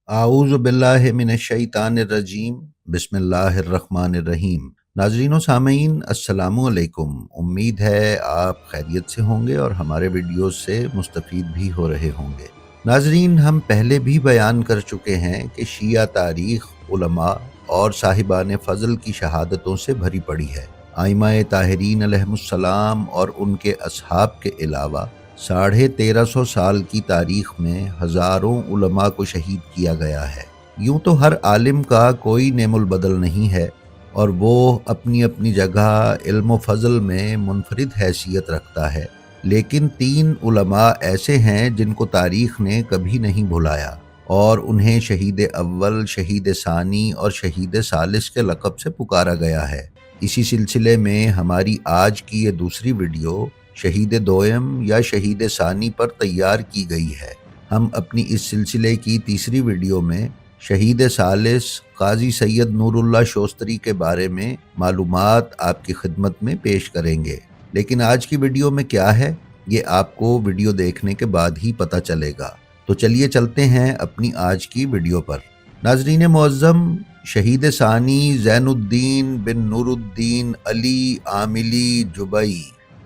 اعوذ باللہ من الشیطان الرجیم بسم اللہ الرحمن الرحیم۔ ناظرین و سامعین السلام علیکم، امید ہے آپ خیریت سے ہوں گے اور ہمارے ویڈیوز سے مستفید بھی ہو رہے ہوں گے۔ ناظرین، ہم پہلے بھی بیان کر چکے ہیں کہ شیعہ تاریخ علماء اور صاحبان فضل کی شہادتوں سے بھری پڑی ہے۔ ائمہ طاہرین علیہم السلام اور ان کے اصحاب کے علاوہ 1350 سال کی تاریخ میں ہزاروں علماء کو شہید کیا گیا ہے۔ یوں تو ہر عالم کا کوئی نعم البدل نہیں ہے اور وہ اپنی اپنی جگہ علم و فضل میں منفرد حیثیت رکھتا ہے، لیکن 3 علماء ایسے ہیں جن کو تاریخ نے کبھی نہیں بھلایا اور انہیں شہید اول، شہید ثانی اور شہید ثالث کے لقب سے پکارا گیا ہے۔ اسی سلسلے میں ہماری آج کی یہ دوسری ویڈیو شہید دوئم یا شہید ثانی پر تیار کی گئی ہے۔ ہم اپنی اس سلسلے کی تیسری ویڈیو میں شہید ثالث قاضی سید نور اللہ شوستری کے بارے میں معلومات آپ کی خدمت میں پیش کریں گے، لیکن آج کی ویڈیو میں کیا ہے یہ آپ کو ویڈیو دیکھنے کے بعد ہی پتہ چلے گا۔ تو چلیے چلتے ہیں اپنی آج کی ویڈیو پر۔ ناظرین معظم، شہید ثانی زین الدین بن نور الدین علی عاملی جبئی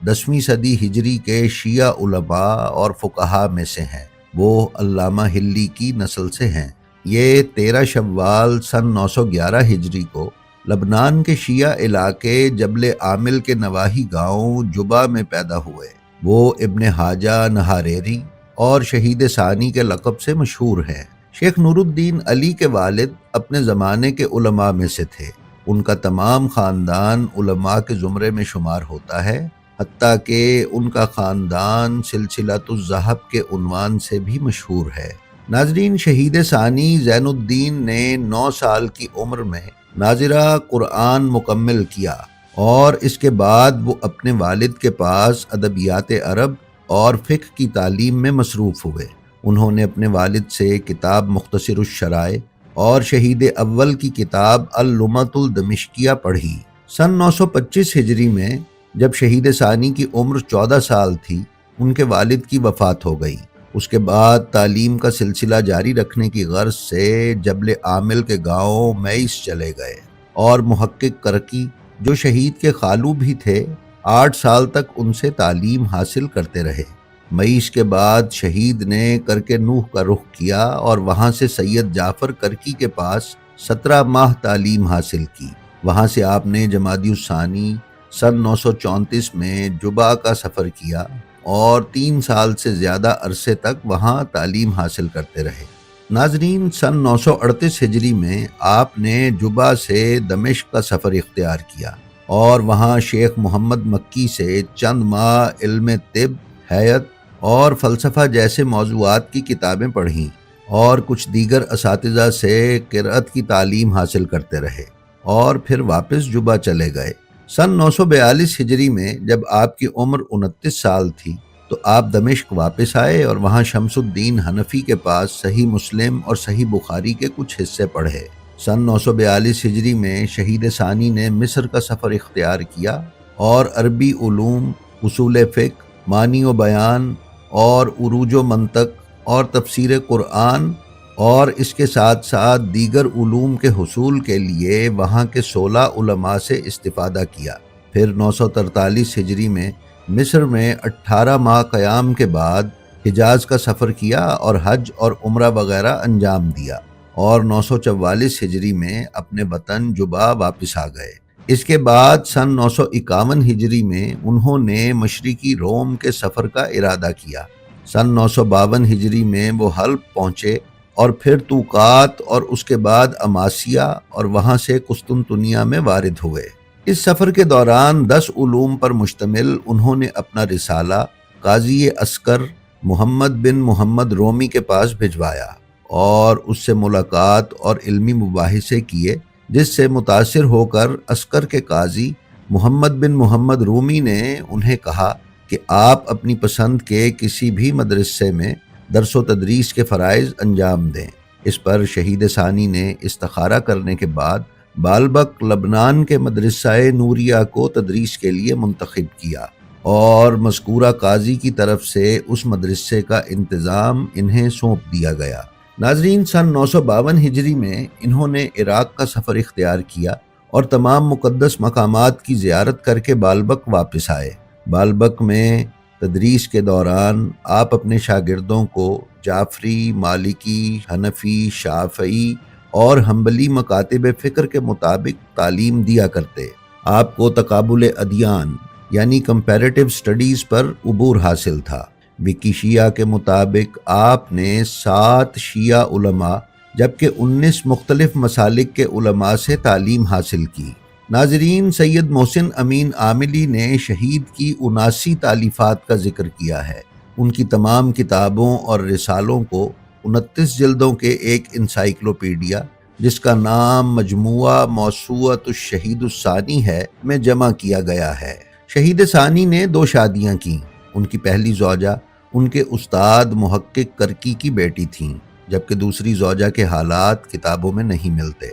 10ویں صدی ہجری کے شیعہ علماء اور فقہاء میں سے ہیں۔ وہ علامہ حلی کی نسل سے ہیں۔ یہ 13 شوال سن 911 ہجری کو لبنان کے شیعہ علاقے جبل عامل کے نواحی گاؤں جبا میں پیدا ہوئے۔ وہ ابن حاجہ نہاریری اور شہید ثانی کے لقب سے مشہور ہیں۔ شیخ نور الدین علی کے والد اپنے زمانے کے علماء میں سے تھے۔ ان کا تمام خاندان علماء کے زمرے میں شمار ہوتا ہے، حتیٰ کہ ان کا خاندان سلسلۃ الذہب کے عنوان سے بھی مشہور ہے۔ ناظرین، شہید ثانی زین الدین نے 9 سال کی عمر میں ناظرہ قرآن مکمل کیا اور اس کے بعد وہ اپنے والد کے پاس ادبیات عرب اور فقہ کی تعلیم میں مصروف ہوئے۔ انہوں نے اپنے والد سے کتاب مختصر الشرائع اور شہید اول کی کتاب اللمۃ الدمشقیہ پڑھی۔ سن 925 ہجری میں جب شہید ثانی کی عمر 14 سال تھی، ان کے والد کی وفات ہو گئی۔ اس کے بعد تعلیم کا سلسلہ جاری رکھنے کی غرض سے جبل عامل کے گاؤں میس چلے گئے اور محقق کرکی، جو شہید کے خالو بھی تھے، 8 سال تک ان سے تعلیم حاصل کرتے رہے۔ میس کے بعد شہید نے کرک نوح کا رخ کیا اور وہاں سے سید جعفر کرکی کے پاس 17 ماہ تعلیم حاصل کی۔ وہاں سے آپ نے جمادی الثانی سن 934 میں جبا کا سفر کیا اور 3 سال سے زیادہ عرصے تک وہاں تعلیم حاصل کرتے رہے۔ ناظرین، سن 938 ہجری میں آپ نے جبا سے دمشق کا سفر اختیار کیا اور وہاں شیخ محمد مکی سے چند ماہ علم طب، حیات اور فلسفہ جیسے موضوعات کی کتابیں پڑھیں اور کچھ دیگر اساتذہ سے قرأت کی تعلیم حاصل کرتے رہے اور پھر واپس جبا چلے گئے۔ سن 942 ہجری میں جب آپ کی عمر 29 سال تھی تو آپ دمشق واپس آئے اور وہاں شمس الدین حنفی کے پاس صحیح مسلم اور صحیح بخاری کے کچھ حصے پڑھے۔ سن 942 ہجری میں شہید ثانی نے مصر کا سفر اختیار کیا اور عربی علوم، اصول فقہ، معنی و بیان اور عروج و منطق اور تفسیر قرآن اور اس کے ساتھ ساتھ دیگر علوم کے حصول کے لیے وہاں کے 16 علماء سے استفادہ کیا۔ پھر 943 ہجری میں مصر میں 18 ماہ قیام کے بعد حجاز کا سفر کیا اور حج اور عمرہ وغیرہ انجام دیا اور 944 ہجری میں اپنے وطن جبا واپس آ گئے۔ اس کے بعد سن 951 ہجری میں انہوں نے مشرقی روم کے سفر کا ارادہ کیا۔ سن 952 ہجری میں وہ حلب پہنچے اور پھر توقات اور اس کے بعد اماسیہ اور وہاں سے قسطنطنیہ میں وارد ہوئے۔ اس سفر کے دوران 10 علوم پر مشتمل انہوں نے اپنا رسالہ قاضی عسکر محمد بن محمد رومی کے پاس بھجوایا اور اس سے ملاقات اور علمی مباحثے کیے، جس سے متاثر ہو کر عسکر کے قاضی محمد بن محمد رومی نے انہیں کہا کہ آپ اپنی پسند کے کسی بھی مدرسے میں درس و تدریس کے فرائض انجام دیں۔ اس پر شہید ثانی نے استخارہ کرنے کے بعد بالبک لبنان کے مدرسہ نوریہ کو تدریس کے لیے منتخب کیا اور مذکورہ قاضی کی طرف سے اس مدرسے کا انتظام انہیں سونپ دیا گیا۔ ناظرین، سن 952 ہجری میں انہوں نے عراق کا سفر اختیار کیا اور تمام مقدس مقامات کی زیارت کر کے بالبک واپس آئے۔ بالبک میں تدریس کے دوران آپ اپنے شاگردوں کو جعفری، مالکی، حنفی، شافعی اور حنبلی مکاتب فکر کے مطابق تعلیم دیا کرتے۔ آپ کو تقابل ادیان یعنی کمپیریٹیو سٹڈیز پر عبور حاصل تھا۔ وکی شیعہ کے مطابق آپ نے 7 شیعہ علماء جبکہ 19 مختلف مسالک کے علماء سے تعلیم حاصل کی۔ ناظرین، سید محسن امین عاملی نے شہید کی 79 تالیفات کا ذکر کیا ہے۔ ان کی تمام کتابوں اور رسالوں کو 29 جلدوں کے ایک انسائکلوپیڈیا جس کا نام مجموعہ موسوعۃ الشہید الثانی ہے میں جمع کیا گیا ہے۔ شہید ثانی نے 2 شادیاں کیں۔ ان کی پہلی زوجہ ان کے استاد محقق کرکی کی بیٹی تھیں، جبکہ دوسری زوجہ کے حالات کتابوں میں نہیں ملتے۔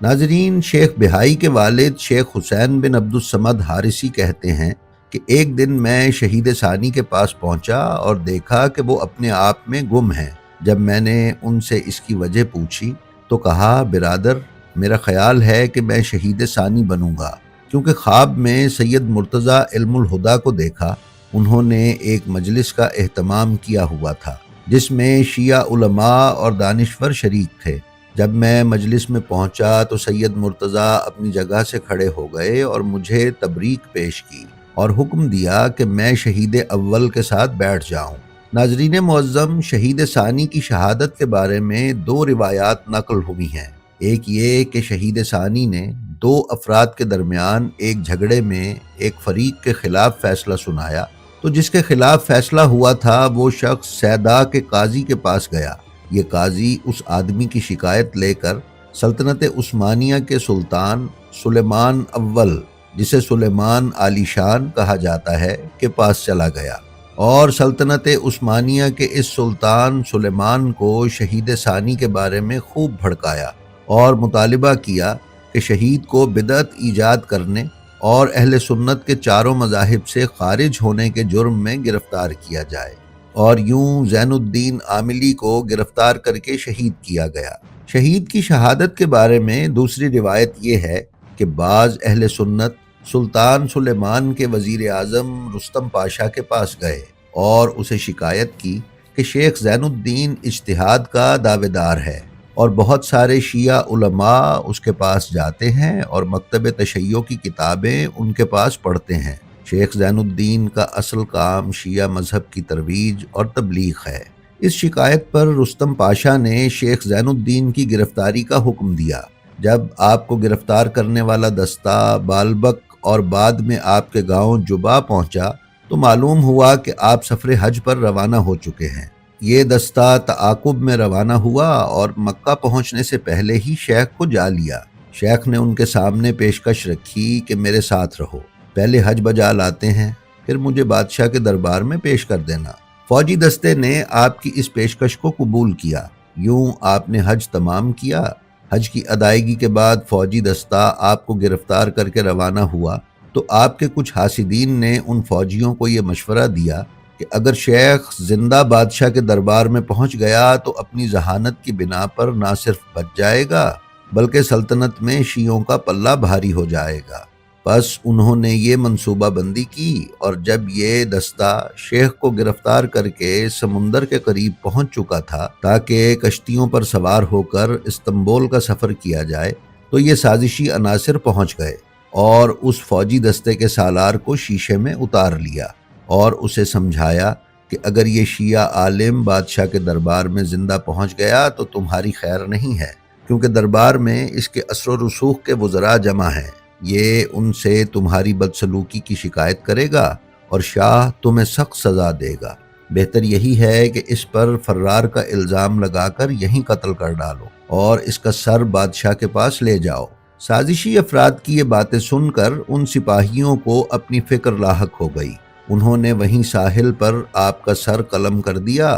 ناظرین، شیخ بہائی کے والد شیخ حسین بن عبد الصمد حارثی کہتے ہیں کہ ایک دن میں شہید ثانی کے پاس پہنچا اور دیکھا کہ وہ اپنے آپ میں گم ہیں۔ جب میں نے ان سے اس کی وجہ پوچھی تو کہا، برادر، میرا خیال ہے کہ میں شہید ثانی بنوں گا، کیونکہ خواب میں سید مرتضیٰ علم الہدیٰ کو دیکھا۔ انہوں نے ایک مجلس کا اہتمام کیا ہوا تھا جس میں شیعہ علماء اور دانشور شریک تھے۔ جب میں مجلس میں پہنچا تو سید مرتضیٰ اپنی جگہ سے کھڑے ہو گئے اور مجھے تبریک پیش کی اور حکم دیا کہ میں شہید اول کے ساتھ بیٹھ جاؤں۔ ناظرین معظم، شہید ثانی کی شہادت کے بارے میں 2 روایات نقل ہوئی ہیں۔ ایک یہ کہ شہید ثانی نے 2 افراد کے درمیان ایک جھگڑے میں ایک فریق کے خلاف فیصلہ سنایا، تو جس کے خلاف فیصلہ ہوا تھا وہ شخص سیدا کے قاضی کے پاس گیا۔ یہ قاضی اس آدمی کی شکایت لے کر سلطنت عثمانیہ کے سلطان سلیمان اول، جسے سلیمان عالی شان کہا جاتا ہے، کے پاس چلا گیا اور سلطنت عثمانیہ کے اس سلطان سلیمان کو شہید ثانی کے بارے میں خوب بھڑکایا اور مطالبہ کیا کہ شہید کو بدعت ایجاد کرنے اور اہل سنت کے 4 مذاہب سے خارج ہونے کے جرم میں گرفتار کیا جائے، اور یوں زین الدین عاملی کو گرفتار کر کے شہید کیا گیا۔ شہید کی شہادت کے بارے میں دوسری روایت یہ ہے کہ بعض اہل سنت سلطان سلیمان کے وزیر اعظم رستم پاشا کے پاس گئے اور اسے شکایت کی کہ شیخ زین الدین اجتہاد کا دعوے دار ہے اور بہت سارے شیعہ علماء اس کے پاس جاتے ہیں اور مکتب تشیع کی کتابیں ان کے پاس پڑھتے ہیں۔ شیخ زین الدین کا اصل کام شیعہ مذہب کی ترویج اور تبلیغ ہے۔ اس شکایت پر رستم پاشا نے شیخ زین الدین کی گرفتاری کا حکم دیا۔ جب آپ کو گرفتار کرنے والا دستہ بالبک اور بعد میں آپ کے گاؤں جبا پہنچا تو معلوم ہوا کہ آپ سفر حج پر روانہ ہو چکے ہیں۔ یہ دستہ تعاقب میں روانہ ہوا اور مکہ پہنچنے سے پہلے ہی شیخ کو جا لیا۔ شیخ نے ان کے سامنے پیشکش رکھی کہ میرے ساتھ رہو، پہلے حج بجا لاتے ہیں، پھر مجھے بادشاہ کے دربار میں پیش کر دینا۔ فوجی دستے نے آپ کی اس پیشکش کو قبول کیا۔ یوں آپ نے حج تمام کیا۔ حج کی ادائیگی کے بعد فوجی دستہ آپ کو گرفتار کر کے روانہ ہوا تو آپ کے کچھ حاسدین نے ان فوجیوں کو یہ مشورہ دیا کہ اگر شیخ زندہ بادشاہ کے دربار میں پہنچ گیا تو اپنی ذہانت کی بنا پر نہ صرف بچ جائے گا بلکہ سلطنت میں شیعوں کا پلہ بھاری ہو جائے گا۔ بس انہوں نے یہ منصوبہ بندی کی اور جب یہ دستہ شیخ کو گرفتار کر کے سمندر کے قریب پہنچ چکا تھا تاکہ کشتیوں پر سوار ہو کر استنبول کا سفر کیا جائے تو یہ سازشی عناصر پہنچ گئے اور اس فوجی دستے کے سالار کو شیشے میں اتار لیا اور اسے سمجھایا کہ اگر یہ شیعہ عالم بادشاہ کے دربار میں زندہ پہنچ گیا تو تمہاری خیر نہیں ہے، کیونکہ دربار میں اس کے اثر و رسوخ کے وزراء جمع ہیں، یہ ان سے تمہاری بدسلوکی کی شکایت کرے گا اور شاہ تمہیں سخت سزا دے گا۔ بہتر یہی ہے کہ اس پر فرار کا الزام لگا کر یہیں قتل کر ڈالو اور اس کا سر بادشاہ کے پاس لے جاؤ۔ سازشی افراد کی یہ باتیں سن کر ان سپاہیوں کو اپنی فکر لاحق ہو گئی۔ انہوں نے وہیں ساحل پر آپ کا سر قلم کر دیا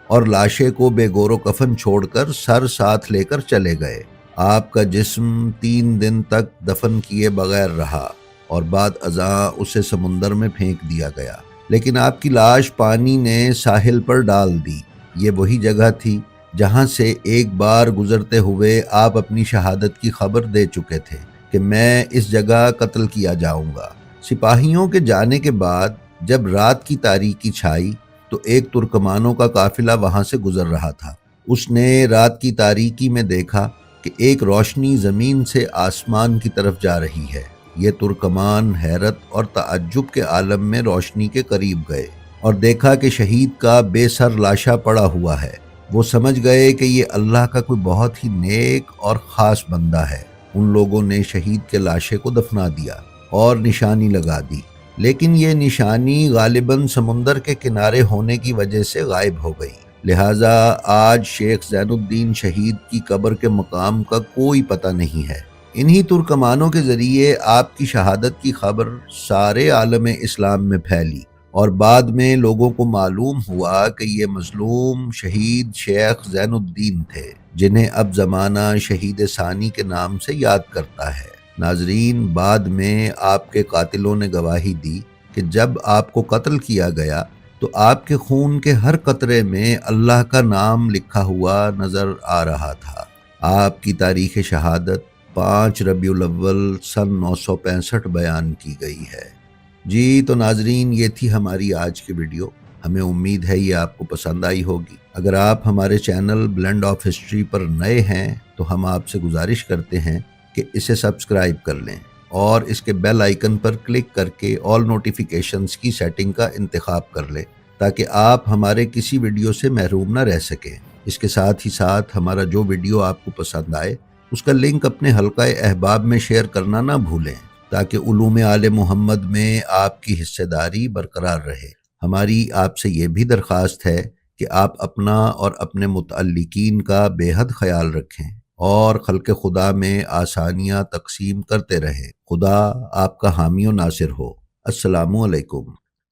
اور لاشے کو بے گور و کفن چھوڑ کر سر ساتھ لے کر چلے گئے۔ آپ کا جسم 3 دن تک دفن کیے بغیر رہا اور بعد ازاں اسے سمندر میں پھینک دیا گیا، لیکن آپ کی لاش پانی نے ساحل پر ڈال دی۔ یہ وہی جگہ تھی جہاں سے ایک بار گزرتے ہوئے آپ اپنی شہادت کی خبر دے چکے تھے کہ میں اس جگہ قتل کیا جاؤں گا۔ سپاہیوں کے جانے کے بعد جب رات کی تاریکی چھائی تو ایک ترکمانوں کا قافلہ وہاں سے گزر رہا تھا۔ اس نے رات کی تاریکی میں دیکھا کہ ایک روشنی زمین سے آسمان کی طرف جا رہی ہے۔ یہ ترکمان حیرت اور تعجب کے عالم میں روشنی کے قریب گئے اور دیکھا کہ شہید کا بے سر لاشا پڑا ہوا ہے۔ وہ سمجھ گئے کہ یہ اللہ کا کوئی بہت ہی نیک اور خاص بندہ ہے۔ ان لوگوں نے شہید کے لاشے کو دفنا دیا اور نشانی لگا دی، لیکن یہ نشانی غالباً سمندر کے کنارے ہونے کی وجہ سے غائب ہو گئی، لہٰذا آج شیخ زین الدین شہید کی قبر کے مقام کا کوئی پتہ نہیں ہے۔ انہی ترکمانوں کے ذریعے آپ کی شہادت کی خبر سارے عالم اسلام میں پھیلی اور بعد میں لوگوں کو معلوم ہوا کہ یہ مظلوم شہید شیخ زین الدین تھے، جنہیں اب زمانہ شہید ثانی کے نام سے یاد کرتا ہے۔ ناظرین، بعد میں آپ کے قاتلوں نے گواہی دی کہ جب آپ کو قتل کیا گیا تو آپ کے خون کے ہر قطرے میں اللہ کا نام لکھا ہوا نظر آ رہا تھا۔ آپ کی تاریخ شہادت 5 ربیع الاول سن 965 بیان کی گئی ہے۔ جی تو ناظرین، یہ تھی ہماری آج کی ویڈیو۔ ہمیں امید ہے یہ آپ کو پسند آئی ہوگی۔ اگر آپ ہمارے چینل بلینڈ آف ہسٹری پر نئے ہیں تو ہم آپ سے گزارش کرتے ہیں کہ اسے سبسکرائب کر لیں اور اس کے بیل آئیکن پر کلک کر کے آل نوٹیفیکیشنز کی سیٹنگ کا انتخاب کر لیں تاکہ آپ ہمارے کسی ویڈیو سے محروم نہ رہ سکیں۔ اس کے ساتھ ہی ساتھ ہمارا جو ویڈیو آپ کو پسند آئے اس کا لنک اپنے حلقہ احباب میں شیئر کرنا نہ بھولیں تاکہ علوم آل محمد میں آپ کی حصہ داری برقرار رہے۔ ہماری آپ سے یہ بھی درخواست ہے کہ آپ اپنا اور اپنے متعلقین کا بے حد خیال رکھیں اور خلق خدا میں آسانیاں تقسیم کرتے رہیں۔ خدا آپ کا حامی و ناصر ہو۔ السلام علیکم۔